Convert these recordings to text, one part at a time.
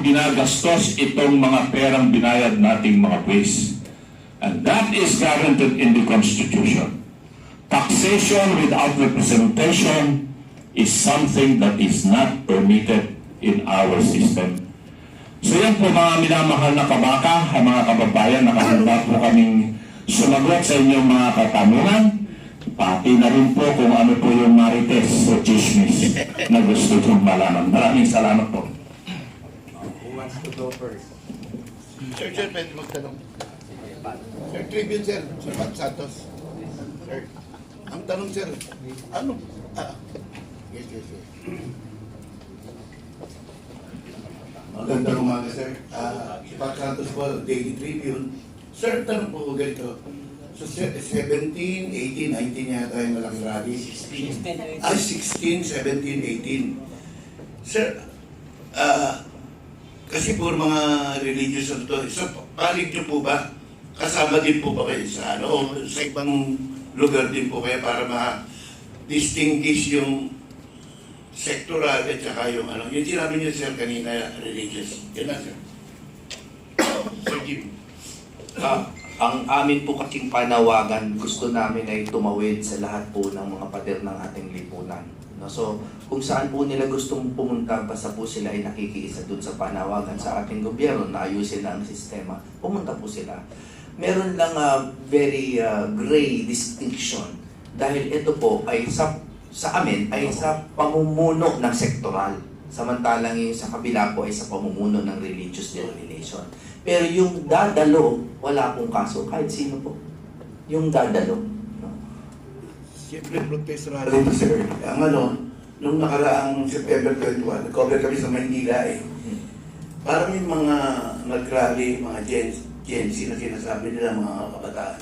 ginagastos itong mga perang binayad nating mga buwis. And that is guaranteed in the Constitution. Taxation without representation is something that is not permitted in our system. So yan po mga minamahal na kabaka, mga kababayan, nakahanda po kaming sumagot sa inyong mga katanungan. Pati na rin po kung ano po yung marites o chismis na gusto nyong malaman. Maraming salamat po. Who wants to go first? Sir, pwede magtanong. Sir, tribune, sir. Sir Pat Santos. Sir, ang tanong, sir, ano? Yes. Magandang umaga, sir. Si Pat Santos po, Daily Tribune. Sir, tanong po ganito. So, 17, 18, 19 yata yung malaking rally. 16, 17, 18. Sir, kasi po mga religious na to, so, palig nyo po ba? Kasama din po ba kayo sa ano? Sa ibang lugar din po kayo para ma-distinguish yung sectoral at saka yung ano. Yung sinabi niyo, sir, kanina, religious. Yan na, sir. Sir Jim. Ang amin po kasing panawagan, gusto namin ay tumawid sa lahat po ng mga pader ng ating lipunan. No? So, kung saan po nila gustong pumunta, basta po sila ay nakikiisa dun sa panawagan sa ating gobyerno na ayusin na ang sistema, pumunta po sila. Meron lang very gray distinction dahil ito po ay sa amin ay sa pamumuno ng sektoral. Samantalang yung sa kabila po ay sa pamumuno ng religious denomination. Pero yung dadalo, wala pong kaso. Kahit sino po. Yung dadalo. No? Siyempre, protest rally to, sir. Ang ano, nung nakaraang September 21, nag-cover kami sa Manila eh. Parang yung mga nag-rally, mga Gen Z na sinasabi nila, mga kabataan.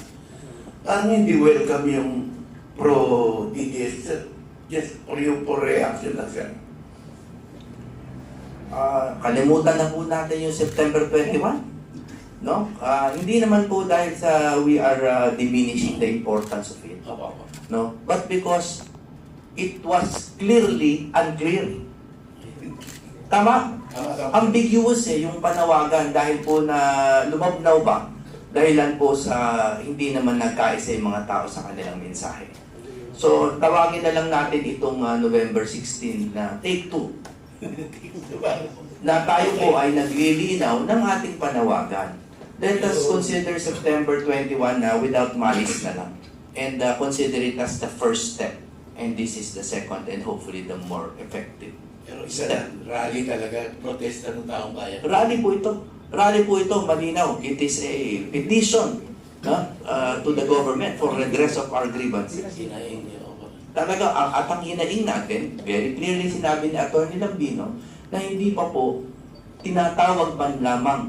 Parang hindi welcome yung pro-DDS, sir. Just or yung pro-reaction lang, sir. Kalimutan na po natin yung September 21. No? Hindi naman po dahil sa we are diminishing the importance of it. No? But because it was clearly unclear. Tama? Ambiguous yung panawagan dahil po na lumabnaw ba dahilan po sa hindi naman nagkaisa yung mga tao sa kanilang mensahe. So, tawagin na lang natin itong November 16 na take 2. Na tayo po ay naglilinaw ng ating panawagan. Let us consider September 21 na without malice na lang. And consider it as the first step. And this is the second and hopefully the more effective. Pero isa lang, rally talaga, protesta ng taong bayan. Rally po ito. Rally po ito, malinaw. It is a petition to the government for redress of our grievances. Talaga, at ang hinaing natin, very clearly sinabi ni Atty. Lambino, na hindi pa po tinatawag man lamang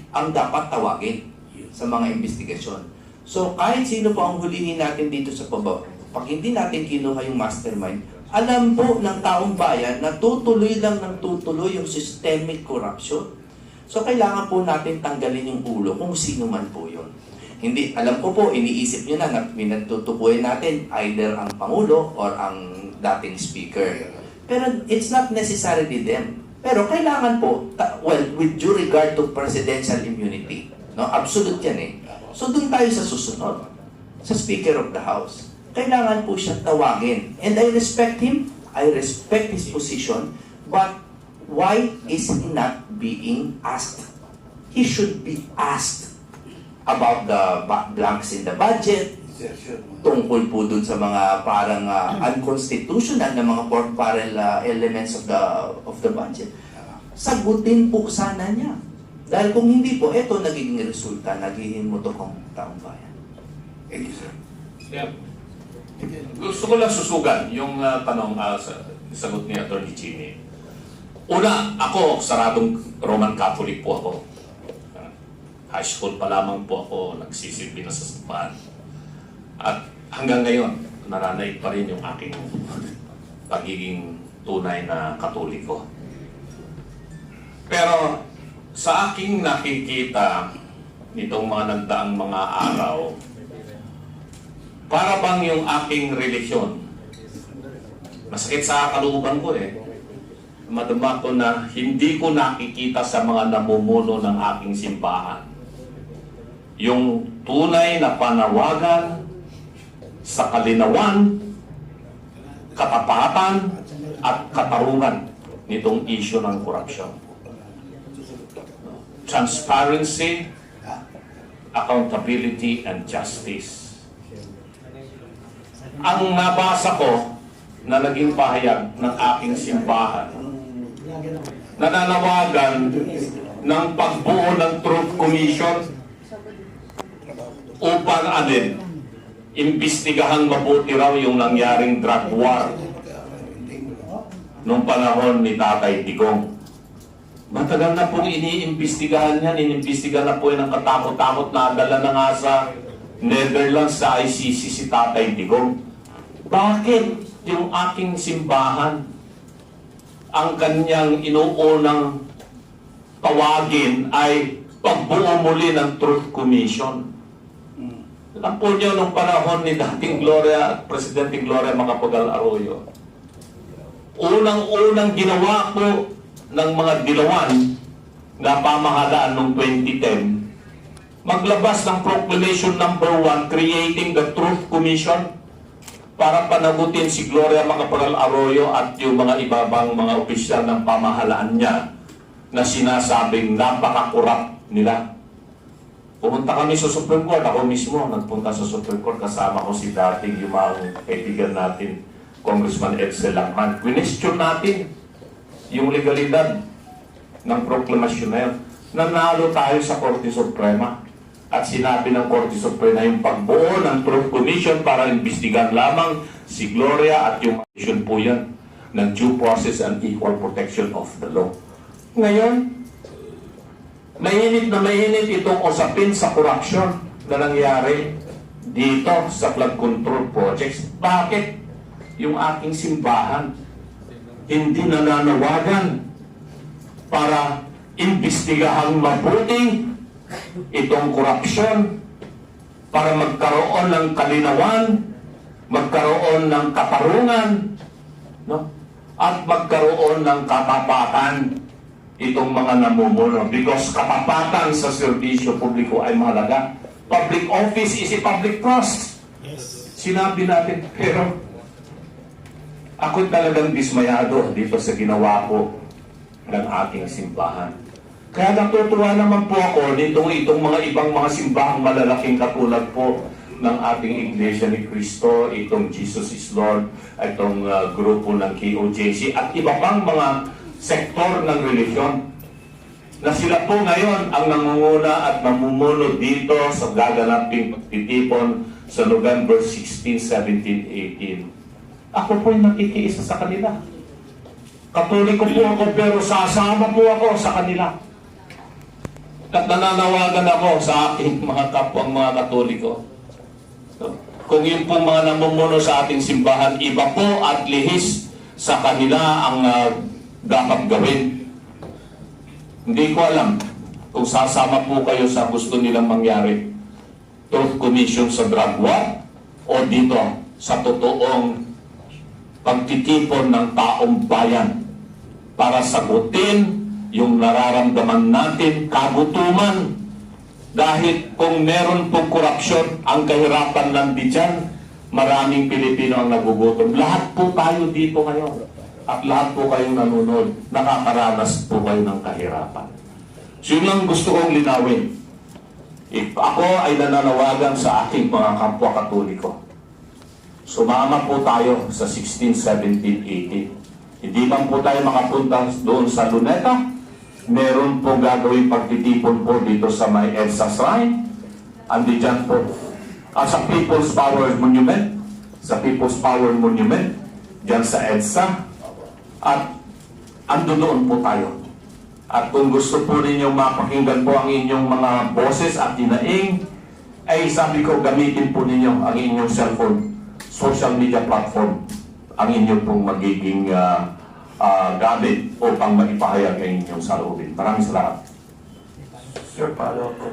ang dapat tawagin sa mga investigasyon. So kahit sino po ang hulihin natin dito sa baba, pag hindi natin kinuha yung mastermind, alam po ng taong bayan na tutuloy lang ng tutuloy yung systemic corruption. So kailangan po natin tanggalin yung ulo kung sino man po yun. Hindi, alam ko po, iniisip nyo na pinagtutukuyin natin either ang Pangulo or ang dating Speaker. Pero it's not necessarily them. Pero kailangan po, well, with due regard to presidential immunity, no, absolute yan eh. So doon tayo sa susunod, sa Speaker of the House. Kailangan po siyang tawagin. And I respect him, I respect his position, but why is he not being asked? He should be asked about the blanks in the budget, tungkol po dun sa mga parang unconstitutional na mga pork-barrel elements of the budget. Sagutin po sana niya. Dahil kung hindi po, ito nagiging resulta, nagiging motokong taong bayan. Thank you, sir. Yeah. Gusto ko lang susugan yung tanong sa sagot ni Atty. Chini. Una, ako, saradong Roman Catholic po ako. High school pa lamang po ako nagsisilbi na sa simbahan. At hanggang ngayon, naranay pa rin yung aking pagiging tunay na Katoliko. Pero sa aking nakikita nitong mga nagdaang mga araw, para bang yung aking relihiyon, masakit sa kalooban ko madama ko na hindi ko nakikita sa mga namumuno ng aking simbahan yung tunay na panawagan sa kalinawan, katapatan, at katarungan nitong issue ng korupsyon. Transparency, accountability, and justice. Ang nabasa ko na naging pahayag ng aking simbahan, nananawagan ng pagbuo ng Truth Commission upang imbestigahan mabuti raw yung nangyaring drug war nung panahon ni Tatay Digong. Matagal na pong iniimbestigahan yan. Inimbestigahan na po yan ng katakot-takot na dala na nga sa Netherlands sa ICC si Tatay Digong. Bakit yung aking simbahan ang kanyang inuunang tawagin ay pagbuo muli ng Truth Commission? Alam po niyo nung panahon ni dating Presidente Gloria Macapagal Arroyo, unang-unang ginawa po ng mga dilawan na pamahalaan noong 2010, maglabas ng Proclamation number 1 creating the Truth Commission para panagutin si Gloria Macapagal Arroyo at yung mga ibabang mga opisyal ng pamahalaan niya na sinasabing napaka-corrupt nila. Pumunta kami sa Supreme Court, ako mismo nagpunta sa Supreme Court, kasama ko si dating yung mga kaibigan natin, Congressman Edsel Lacman. Question natin yung legalidad ng proklamasyon na yun. Nanalo tayo sa Korte Suprema at sinabi ng Korte Suprema yung pagbuo ng Truth Commission para imbestigahan lamang si Gloria at yung mission po yan ng due process and equal protection of the law. Ngayon, mainit na mainit itong usapin sa corruption na nangyari dito sa flood control projects. Bakit yung aking simbahan hindi nananawagan para imbestigahan mabuti itong korupsyon para magkaroon ng kalinawan, magkaroon ng katarungan, no? At magkaroon ng katapatan itong mga namumuno, because katapatan sa serbisyo publiko ay mahalaga. Public office is a public trust. Yes. Sinabi natin, pero ako talagang dismayado dito sa ginawa ko ng aking simbahan. Kaya natutuwa naman po ako itong mga ibang mga simbahang malalaking katulad po ng ating Iglesia ni Cristo, itong Jesus is Lord, itong grupo ng KOJC, at iba pang mga sektor ng religion, na sila po ngayon ang nangunguna at namumuno dito sa gaganaping pagtitipon sa November 16, 17, 18. Ako po yung nakikiisa sa kanila. Katoliko po ako, pero sasama po ako sa kanila. At nananawagan ako sa aking mga kapwang mga Katoliko. Kung yun po mga namumuno sa ating simbahan, iba po at lihis sa kanila ang dapat gawin. Hindi ko alam kung sasama po kayo sa gusto nilang mangyari. Truth Commission sa drug war o dito sa totoong pagtitipon ng taong bayan para sagutin yung nararamdaman natin, kagutuman. Dahil kung meron pong korupsyon, ang kahirapan nandiyan, maraming Pilipino ang nagugutom. Lahat po tayo dito ngayon. At lahat po kayong nanonood, nakakaranas po kayo ng kahirapan. So yun lang gusto kong linawin. Ako ay nananawagan sa aking mga kapwa Katoliko. Sumama po tayo sa 16, 17, 18. Hindi man po tayo makapunta doon sa Luneta, meron po gagawin pagtitipon po dito sa may EDSA Shrine. Andiyan po. Sa People's Power Monument. Sa People's Power Monument. Diyan sa EDSA. At ando doon po tayo. At kung gusto po ninyong mapakinggan po ang inyong mga boses at tinaing, ay sabi ko, gamitin po ninyo ang inyong cellphone, social media platform, ang inyong pong magiging gamit upang maipahayag ang inyong saloobin. Maraming salamat. Sir, follow up po.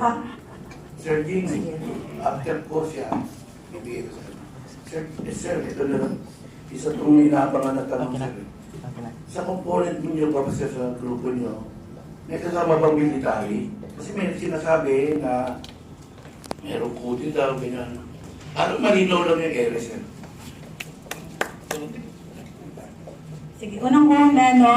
Sir Jimmy, after po siya, ibigay ko sa sir, ito na lang. Isa itong inaabangan na tanong, sir. Sa component ninyo, Professor, sa grupo nyo, may kasama bang military? Kasi may sinasabi na merong kuti daw, ganyan. Ano malinaw lang yung area, sir? Sige, unang-una, no,